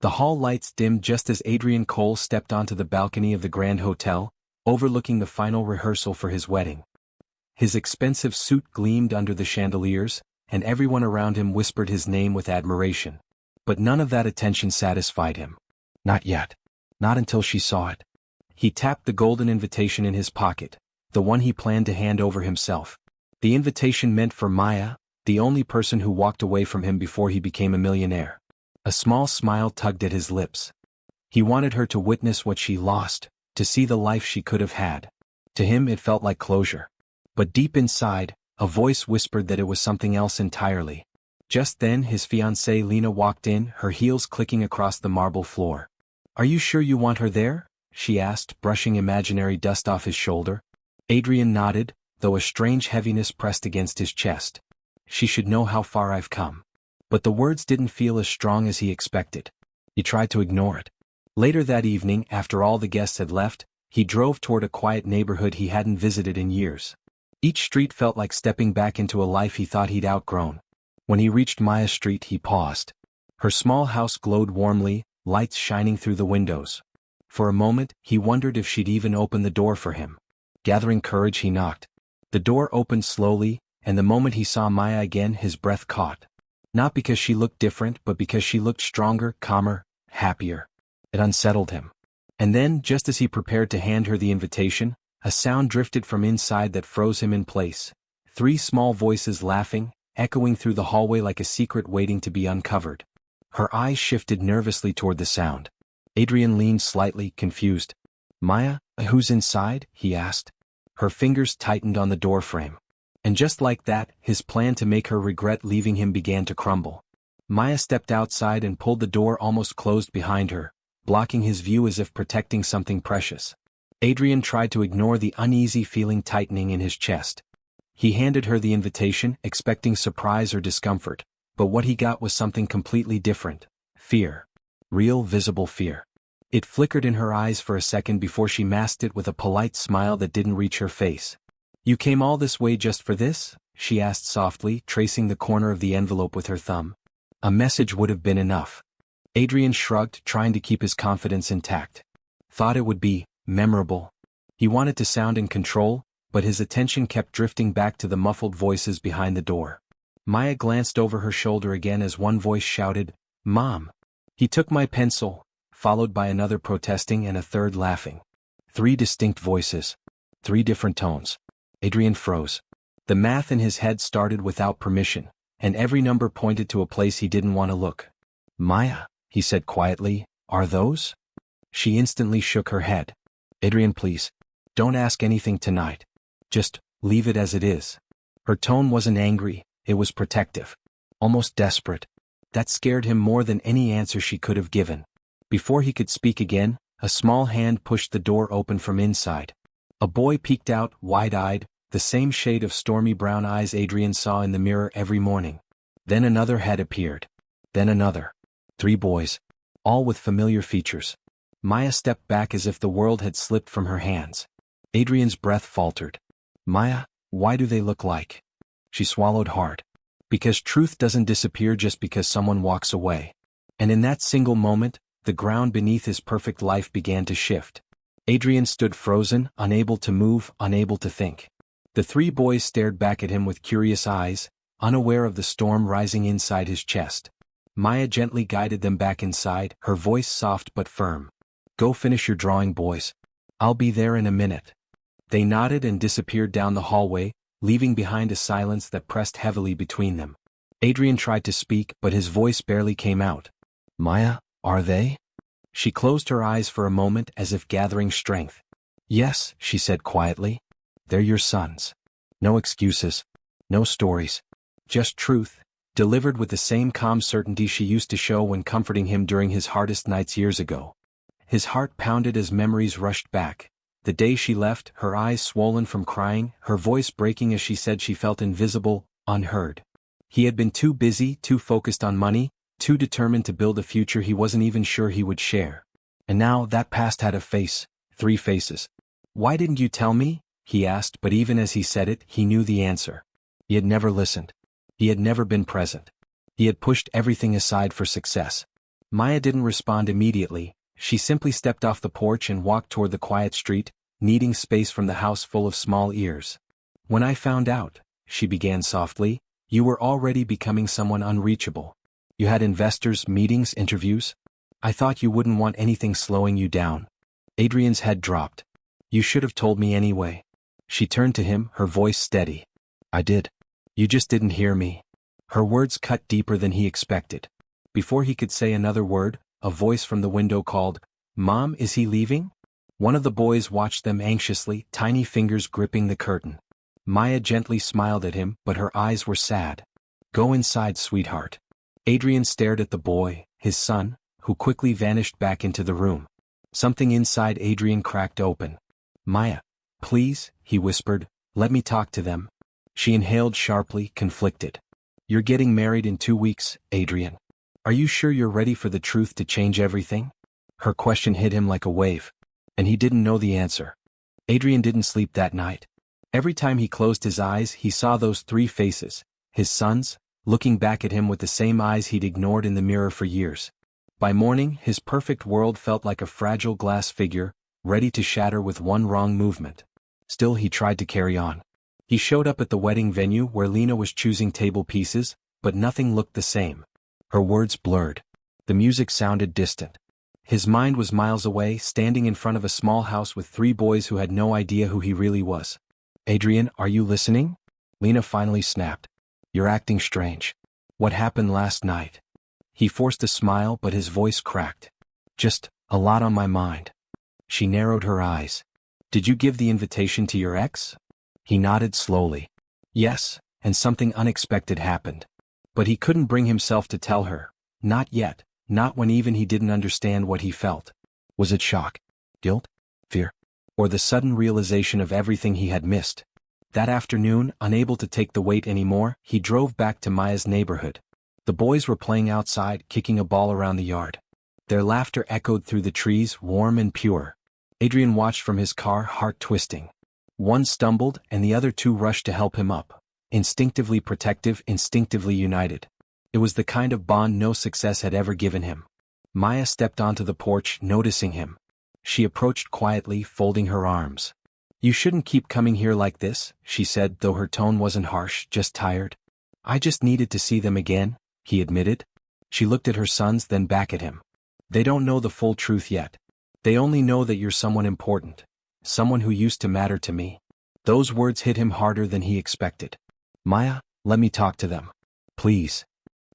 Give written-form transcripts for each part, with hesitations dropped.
The hall lights dimmed just as Adrian Cole stepped onto the balcony of the Grand Hotel, overlooking the final rehearsal for his wedding. His expensive suit gleamed under the chandeliers, and everyone around him whispered his name with admiration. But none of that attention satisfied him. Not yet. Not until she saw it. He tapped the golden invitation in his pocket, the one he planned to hand over himself. The invitation meant for Maya, the only person who walked away from him before he became a millionaire. A small smile tugged at his lips. He wanted her to witness what she lost, to see the life she could have had. To him it felt like closure. But deep inside, a voice whispered that it was something else entirely. Just then his fiancée Lena walked in, her heels clicking across the marble floor. "Are you sure you want her there?" she asked, brushing imaginary dust off his shoulder. Adrian nodded, though a strange heaviness pressed against his chest. She should know how far I've come. But the words didn't feel as strong as he expected. He tried to ignore it. Later that evening, after all the guests had left, he drove toward a quiet neighborhood he hadn't visited in years. Each street felt like stepping back into a life he thought he'd outgrown. When he reached Maya Street, he paused. Her small house glowed warmly, lights shining through the windows. For a moment, he wondered if she'd even open the door for him. Gathering courage, he knocked. The door opened slowly, and the moment he saw Maya again, his breath caught. Not because she looked different, but because she looked stronger, calmer, happier. It unsettled him. And then, just as he prepared to hand her the invitation, a sound drifted from inside that froze him in place. 3 small voices laughing, echoing through the hallway like a secret waiting to be uncovered. Her eyes shifted nervously toward the sound. Adrian leaned slightly, confused. "Maya, who's inside?" he asked. Her fingers tightened on the doorframe. And just like that, his plan to make her regret leaving him began to crumble. Maya stepped outside and pulled the door almost closed behind her, blocking his view as if protecting something precious. Adrian tried to ignore the uneasy feeling tightening in his chest. He handed her the invitation, expecting surprise or discomfort, but what he got was something completely different. Fear. Real, visible fear. It flickered in her eyes for a second before she masked it with a polite smile that didn't reach her face. "You came all this way just for this?" she asked softly, tracing the corner of the envelope with her thumb. A message would have been enough. Adrian shrugged, trying to keep his confidence intact. Thought it would be memorable. He wanted to sound in control, but his attention kept drifting back to the muffled voices behind the door. Maya glanced over her shoulder again as one voice shouted, "Mom!" He took my pencil, followed by another protesting and a third laughing. 3 distinct voices. 3 different tones. Adrian froze. The math in his head started without permission, and every number pointed to a place he didn't want to look. "Maya," he said quietly, "are those?" She instantly shook her head. "Adrian, please. Don't ask anything tonight. Just leave it as it is." Her tone wasn't angry, it was protective. Almost desperate. That scared him more than any answer she could have given. Before he could speak again, a small hand pushed the door open from inside. A boy peeked out, wide-eyed, the same shade of stormy brown eyes Adrian saw in the mirror every morning. Then another head appeared. Then another. 3 boys. All with familiar features. Maya stepped back as if the world had slipped from her hands. Adrian's breath faltered. "Maya, why do they look like?" She swallowed hard. Because truth doesn't disappear just because someone walks away. And in that single moment, the ground beneath his perfect life began to shift. Adrian stood frozen, unable to move, unable to think. The 3 boys stared back at him with curious eyes, unaware of the storm rising inside his chest. Maya gently guided them back inside, her voice soft but firm. "Go finish your drawing, boys. I'll be there in a minute." They nodded and disappeared down the hallway, leaving behind a silence that pressed heavily between them. Adrian tried to speak, but his voice barely came out. "Maya, are they?" She closed her eyes for a moment as if gathering strength. "Yes," she said quietly. "They're your sons. No excuses. No stories. Just truth, delivered with the same calm certainty she used to show when comforting him during his hardest nights years ago." His heart pounded as memories rushed back. The day she left, her eyes swollen from crying, her voice breaking as she said she felt invisible, unheard. He had been too busy, too focused on money, too determined to build a future he wasn't even sure he would share. And now that past had a face, 3 faces. "Why didn't you tell me?" he asked, but even as he said it, he knew the answer. He had never listened. He had never been present. He had pushed everything aside for success. Maya didn't respond immediately. She simply stepped off the porch and walked toward the quiet street, needing space from the house full of small ears. When I found out, she began softly, you were already becoming someone unreachable. You had investors, meetings, interviews. I thought you wouldn't want anything slowing you down. Adrian's head dropped. You should have told me anyway. She turned to him, her voice steady. I did. You just didn't hear me. Her words cut deeper than he expected. Before he could say another word, a voice from the window called, Mom, is he leaving? One of the boys watched them anxiously, tiny fingers gripping the curtain. Maya gently smiled at him, but her eyes were sad. Go inside, sweetheart. Adrian stared at the boy, his son, who quickly vanished back into the room. Something inside Adrian cracked open. Maya, please, he whispered, let me talk to them. She inhaled sharply, conflicted. You're getting married in 2 weeks, Adrian. Are you sure you're ready for the truth to change everything? Her question hit him like a wave. And he didn't know the answer. Adrian didn't sleep that night. Every time he closed his eyes, he saw those 3 faces, his sons, looking back at him with the same eyes he'd ignored in the mirror for years. By morning, his perfect world felt like a fragile glass figure, ready to shatter with one wrong movement. Still, he tried to carry on. He showed up at the wedding venue where Lena was choosing table pieces, but nothing looked the same. Her words blurred. The music sounded distant. His mind was miles away, standing in front of a small house with 3 boys who had no idea who he really was. Adrian, are you listening? Lena finally snapped. You're acting strange. What happened last night? He forced a smile, but his voice cracked. Just a lot on my mind. She narrowed her eyes. Did you give the invitation to your ex? He nodded slowly. Yes, and something unexpected happened. But he couldn't bring himself to tell her. Not yet, not when even he didn't understand what he felt. Was it shock? Guilt? Fear? Or the sudden realization of everything he had missed? That afternoon, unable to take the weight anymore, he drove back to Maya's neighborhood. The boys were playing outside, kicking a ball around the yard. Their laughter echoed through the trees, warm and pure. Adrian watched from his car, heart twisting. One stumbled, and the other 2 rushed to help him up. Instinctively protective, instinctively united. It was the kind of bond no success had ever given him. Maya stepped onto the porch, noticing him. She approached quietly, folding her arms. You shouldn't keep coming here like this, she said, though her tone wasn't harsh, just tired. I just needed to see them again, he admitted. She looked at her sons, then back at him. They don't know the full truth yet. They only know that you're someone important. Someone who used to matter to me. Those words hit him harder than he expected. Maya, let me talk to them. Please.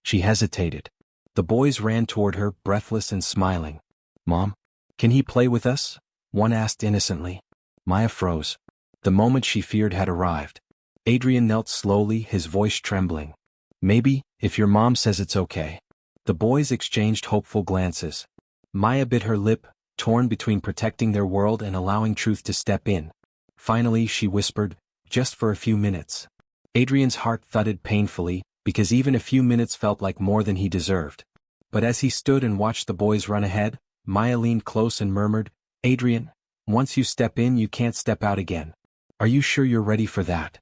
She hesitated. The boys ran toward her, breathless and smiling. Mom, can he play with us? One asked innocently. Maya froze. The moment she feared had arrived. Adrian knelt slowly, his voice trembling. Maybe, if your mom says it's okay. The boys exchanged hopeful glances. Maya bit her lip, torn between protecting their world and allowing truth to step in. Finally, she whispered, just for a few minutes. Adrian's heart thudded painfully, because even a few minutes felt like more than he deserved. But as he stood and watched the boys run ahead, Maya leaned close and murmured, Adrian, once you step in you can't step out again. Are you sure you're ready for that?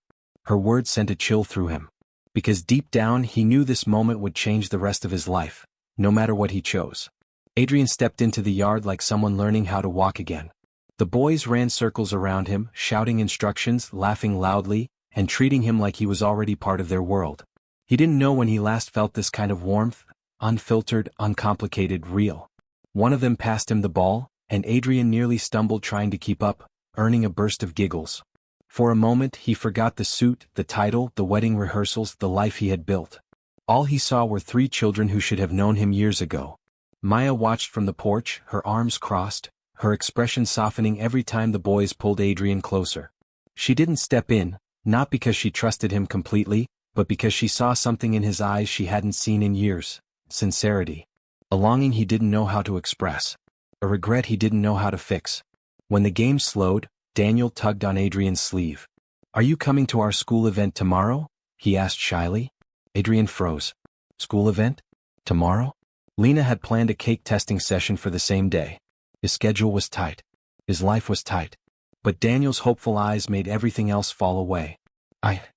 Her words sent a chill through him. Because deep down he knew this moment would change the rest of his life, no matter what he chose. Adrian stepped into the yard like someone learning how to walk again. The boys ran circles around him, shouting instructions, laughing loudly, and treating him like he was already part of their world. He didn't know when he last felt this kind of warmth, unfiltered, uncomplicated, real. One of them passed him the ball, and Adrian nearly stumbled trying to keep up, earning a burst of giggles. For a moment he forgot the suit, the title, the wedding rehearsals, the life he had built. All he saw were 3 children who should have known him years ago. Maya watched from the porch, her arms crossed, her expression softening every time the boys pulled Adrian closer. She didn't step in, not because she trusted him completely, but because she saw something in his eyes she hadn't seen in years. Sincerity. A longing he didn't know how to express. A regret he didn't know how to fix. When the game slowed, Daniel tugged on Adrian's sleeve. Are you coming to our school event tomorrow? He asked shyly. Adrian froze. School event? Tomorrow? Lena had planned a cake testing session for the same day. His schedule was tight. His life was tight. But Daniel's hopeful eyes made everything else fall away.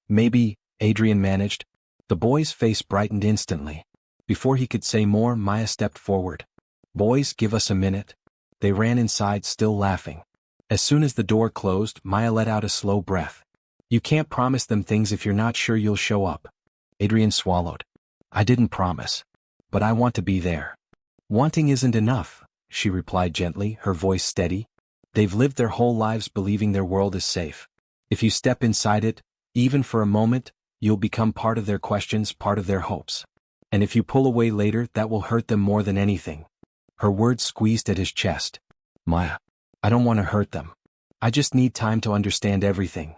Maybe, Adrian managed. The boy's face brightened instantly. Before he could say more, Maya stepped forward. Boys, give us a minute. They ran inside, still laughing. As soon as the door closed, Maya let out a slow breath. You can't promise them things if you're not sure you'll show up. Adrian swallowed. I didn't promise. But I want to be there. Wanting isn't enough, she replied gently, her voice steady. They've lived their whole lives believing their world is safe. If you step inside it, even for a moment, you'll become part of their questions, part of their hopes. And if you pull away later, that will hurt them more than anything. Her words squeezed at his chest. Maya, I don't want to hurt them. I just need time to understand everything.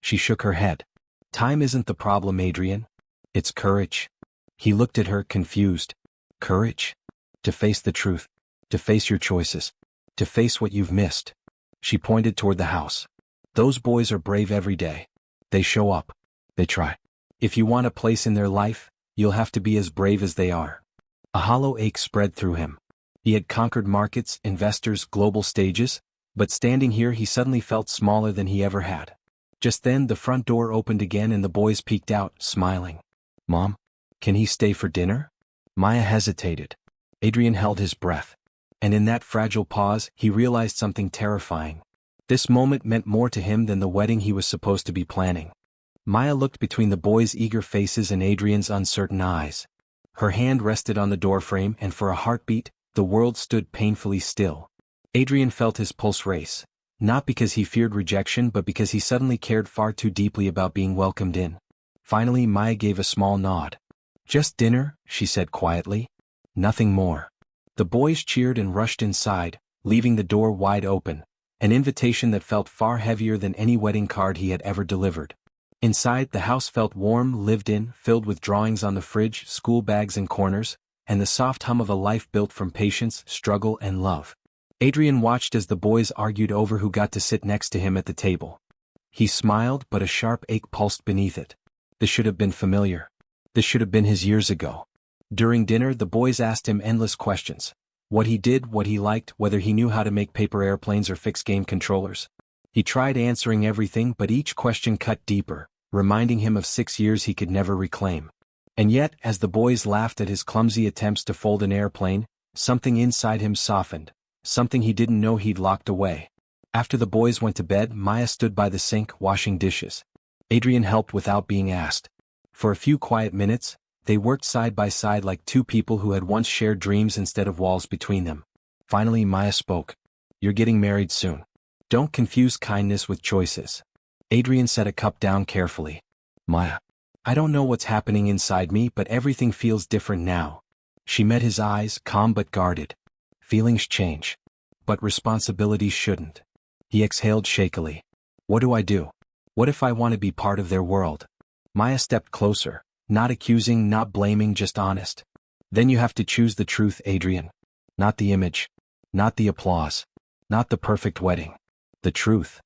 She shook her head. Time isn't the problem, Adrian. It's courage. He looked at her, confused. Courage? To face the truth. To face your choices. To face what you've missed. She pointed toward the house. Those boys are brave every day. They show up. They try. If you want a place in their life, you'll have to be as brave as they are. A hollow ache spread through him. He had conquered markets, investors, global stages, but standing here he suddenly felt smaller than he ever had. Just then the front door opened again and the boys peeked out, smiling. Mom? Can he stay for dinner? Maya hesitated. Adrian held his breath. And in that fragile pause, he realized something terrifying. This moment meant more to him than the wedding he was supposed to be planning. Maya looked between the boys' eager faces and Adrian's uncertain eyes. Her hand rested on the doorframe and for a heartbeat, the world stood painfully still. Adrian felt his pulse race, not because he feared rejection but because he suddenly cared far too deeply about being welcomed in. Finally Maya gave a small nod. Just dinner, she said quietly. Nothing more. The boys cheered and rushed inside, leaving the door wide open, an invitation that felt far heavier than any wedding card he had ever delivered. Inside, the house felt warm, lived in, filled with drawings on the fridge, school bags in corners, and the soft hum of a life built from patience, struggle, and love. Adrian watched as the boys argued over who got to sit next to him at the table. He smiled, but a sharp ache pulsed beneath it. This should have been familiar. This should have been his years ago. During dinner, the boys asked him endless questions. What he did, what he liked, whether he knew how to make paper airplanes or fix game controllers. He tried answering everything, but each question cut deeper, reminding him of 6 years he could never reclaim. And yet, as the boys laughed at his clumsy attempts to fold an airplane, something inside him softened, something he didn't know he'd locked away. After the boys went to bed, Maya stood by the sink, washing dishes. Adrian helped without being asked. For a few quiet minutes, they worked side by side like two people who had once shared dreams instead of walls between them. Finally Maya spoke. You're getting married soon. Don't confuse kindness with choices. Adrian set a cup down carefully. Maya, I don't know what's happening inside me, but everything feels different now. She met his eyes, calm but guarded. Feelings change. But responsibilities shouldn't. He exhaled shakily. What do I do? What if I want to be part of their world? Maya stepped closer. Not accusing, not blaming, just honest. Then you have to choose the truth, Adrian. Not the image. Not the applause. Not the perfect wedding. The truth.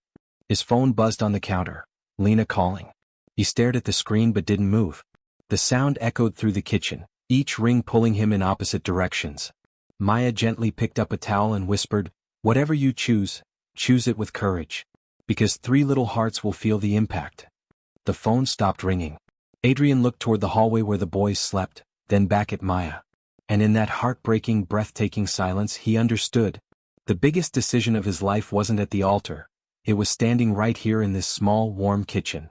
His phone buzzed on the counter. Lena calling. He stared at the screen but didn't move. The sound echoed through the kitchen, each ring pulling him in opposite directions. Maya gently picked up a towel and whispered, whatever you choose, choose it with courage. Because 3 little hearts will feel the impact. The phone stopped ringing. Adrian looked toward the hallway where the boys slept, then back at Maya. And in that heartbreaking, breathtaking silence he understood. The biggest decision of his life wasn't at the altar. It was standing right here in this small, warm kitchen.